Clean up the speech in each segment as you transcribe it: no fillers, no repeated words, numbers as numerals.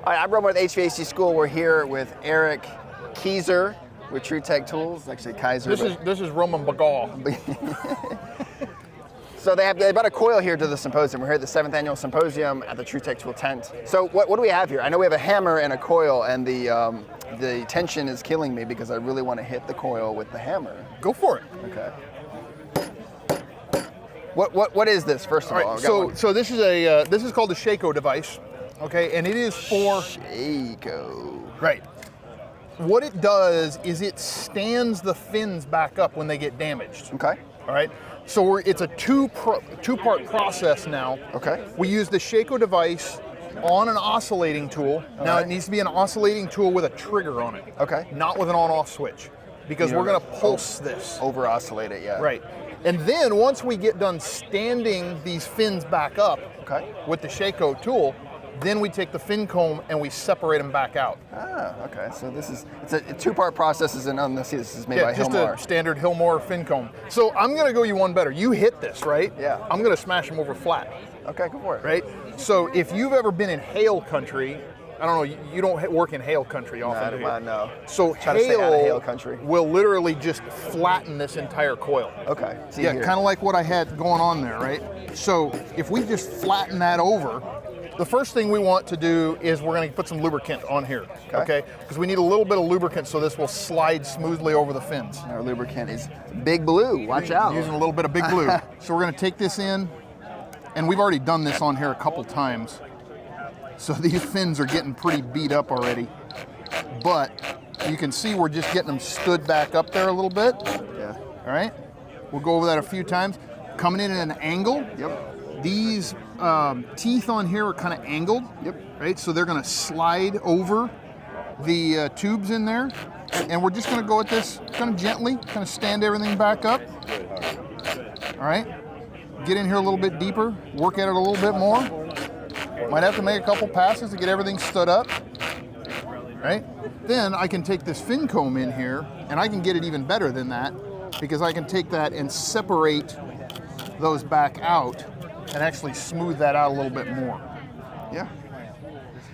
All right, I'm Roman with HVAC School. We're here with Eric Kaiser with TruTech Tools. Actually, Kaiser. This is Roman Bagal. So they brought a coil here to the symposium. We're here at the 7th Annual Symposium at the TruTech Tool tent. So what do we have here? I know we have a hammer and a coil, and the tension is killing me because I really want to hit the coil with the hammer. Go for it. Okay. What is this, first of all? Right, so this is called the Shako device, okay, and it is for Shako. Right. What it does is it stands the fins back up when they get damaged. Okay. All right. So it's a two-part process now. Okay. We use the Shako device on an oscillating tool. Now it needs to be an oscillating tool with a trigger on it. Okay. Not with an on-off switch, because we're going to pulse this. Over oscillate it, yeah. Right. And then once we get done standing these fins back up with the Shako tool, then we take the fin comb and we separate them back out. Ah, okay. So it's a two-part process, and this is made by just Hilmar. a standard Hilmar fin comb. So I'm going to go you one better. You hit this, right? Yeah. I'm going to smash them over flat. Okay, go for it. Right? So if you've ever been in hail country, I don't know, you don't work in hail country often, do you? No. So Try to stay out of hail country. Will literally just flatten this entire coil. Okay. Yeah, kind of like what I had going on there, right? So if we just flatten that over, the first thing we want to do is we're going to put some lubricant on here, okay? Because we need a little bit of lubricant so this will slide smoothly over the fins. Our lubricant is Big Blue. Watch out. Using a little bit of Big Blue. So we're going to take this in, and we've already done this on here a couple times. So these fins are getting pretty beat up already. But you can see we're just getting them stood back up there a little bit. Yeah. All right? We'll go over that a few times. Coming in at an angle. Yep. These teeth on here are kind of angled. Yep. Right? So they're going to slide over the tubes in there. And we're just going to go at this kind of gently, kind of stand everything back up. All right? Get in here a little bit deeper, work at it a little bit more. Might have to make a couple passes to get everything stood up, right? Then I can take this fin comb in here, and I can get it even better than that, because I can take that and separate those back out and actually smooth that out a little bit more. Yeah.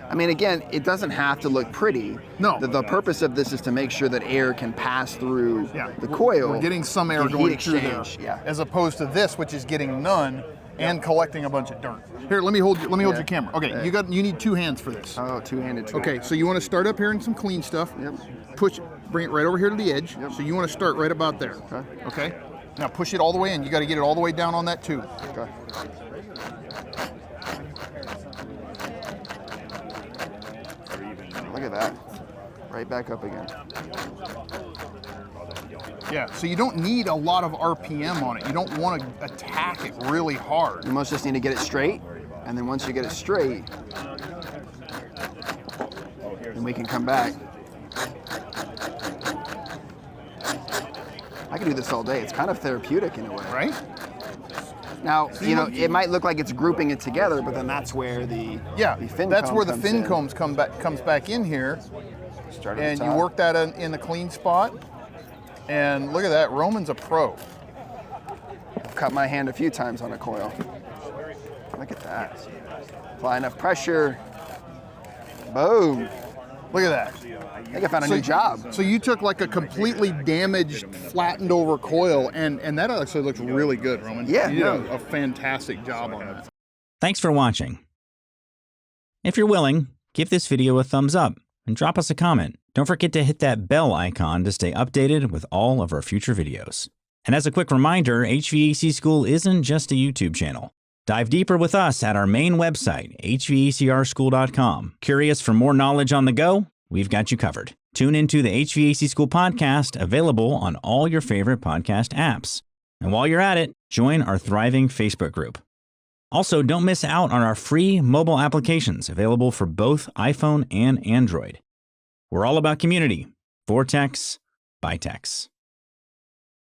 I mean, again, it doesn't have to look pretty. No. The purpose of this is to make sure that air can pass through the coil. We're getting some air going through there, yeah. as opposed to this, which is getting none and collecting a bunch of dirt. Here, let me hold your camera. Okay, you need two hands for this. Oh, two-handed tool. Okay, so you want to start up here in some clean stuff. Yep. Bring it right over here to the edge. Yep. So you want to start right about there. Okay. Now push it all the way in. You got to get it all the way down on that tube. Okay. Look at that. Right back up again. Yeah, so you don't need a lot of RPM on it. You don't want to attack it really hard. You most just need to get it straight, and then once you get it straight, then we can come back. I could do this all day. It's kind of therapeutic in a way. Right? Now, it might look like it's grouping it together, but then that's where the fin comb comes back in here. Start at and the you top. work that in the clean spot. And look at that, Roman's a pro. I've cut my hand a few times on a coil. Look at that. Apply enough pressure. Boom. Look at that. I think I found a new job. So you took like a completely damaged, flattened over coil, and that actually looks really good, Roman. Yeah. You did a fantastic job on it. Thanks for watching. If you're willing, give this video a thumbs up and drop us a comment. Don't forget to hit that bell icon to stay updated with all of our future videos. And as a quick reminder, HVAC School isn't just a YouTube channel. Dive deeper with us at our main website, hvacrschool.com. Curious for more knowledge on the go? We've got you covered. Tune into the HVAC School podcast, available on all your favorite podcast apps. And while you're at it, join our thriving Facebook group. Also, don't miss out on our free mobile applications available for both iPhone and Android. We're all about community. For techs, by techs.